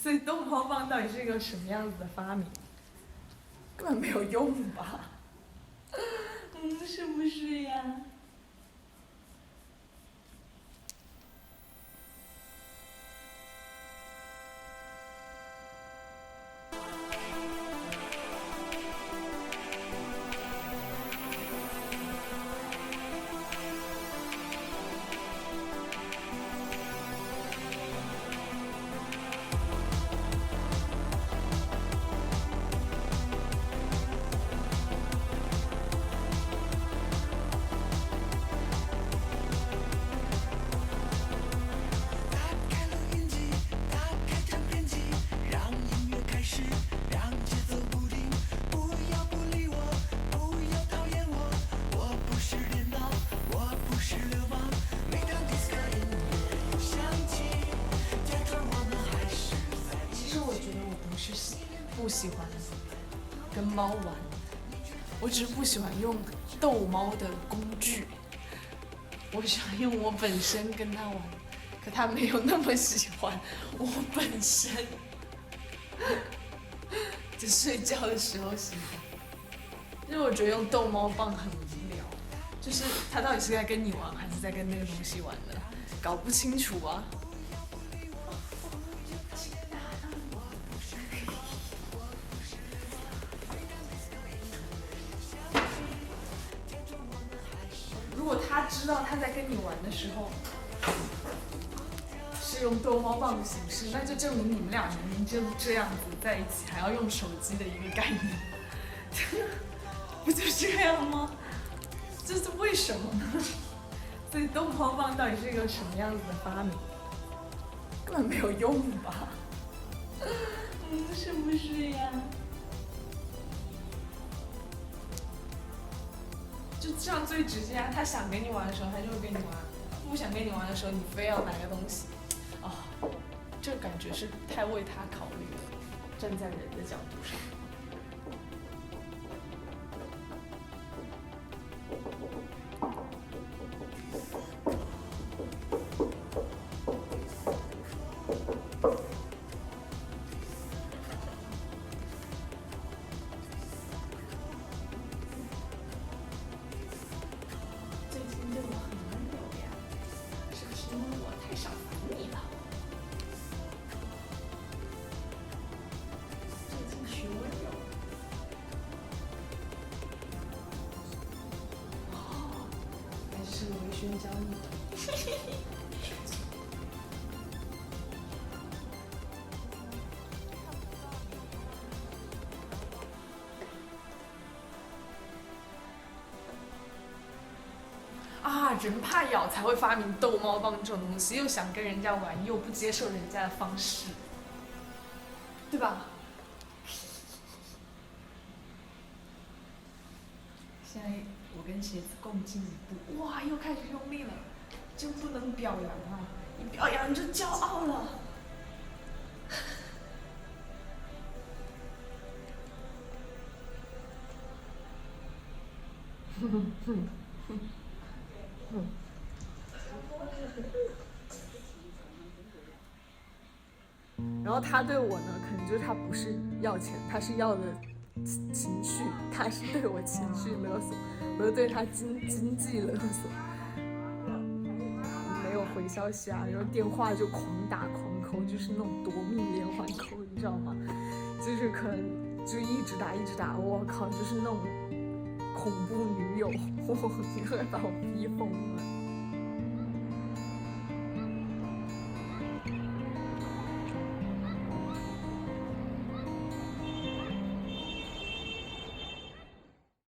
所以逗猫棒到底是一个什么样子的发明？根本没有用吧？是不是呀？不喜欢跟猫玩，我只是不喜欢用逗猫的工具，我喜欢用我本身跟它玩，可它没有那么喜欢我本身，只睡觉的时候喜欢。因为我觉得用逗猫棒很无聊，就是它到底是在跟你玩还是在跟那个东西玩的，搞不清楚啊。如果他知道他在跟你玩的时候是用逗猫棒的形式，那就证明你们俩明明就这样子在一起，还要用手机的一个概念，不就这样吗？这是为什么呢？所以逗猫棒到底是一个什么样子的发明？根本没有用吧？是不是呀？就这样最直接啊！他想跟你玩的时候，他就会跟你玩；不想跟你玩的时候，你非要拿个东西，这感觉是太为他考虑了，站在人的角度上。最近对我很温柔呀，是不是因为我太少烦你了？最近学温柔。还是微醺教你的。人怕咬才会发明逗猫棒这种东西，又想跟人家玩，又不接受人家的方式，对吧？现在我跟鞋子共进一步，哇，又开始用力了，真不能表扬啊！一表扬就骄傲了。然后他对我呢，可能就是他不是要钱，他是要的情绪，他是对我情绪勒索，我就对他经济勒索。没有回消息啊，然后电话就狂打狂扣，就是那种夺命连环扣，你知道吗？就是可能就一直打，我靠，就是那种恐怖女友，你会把我逼疯了。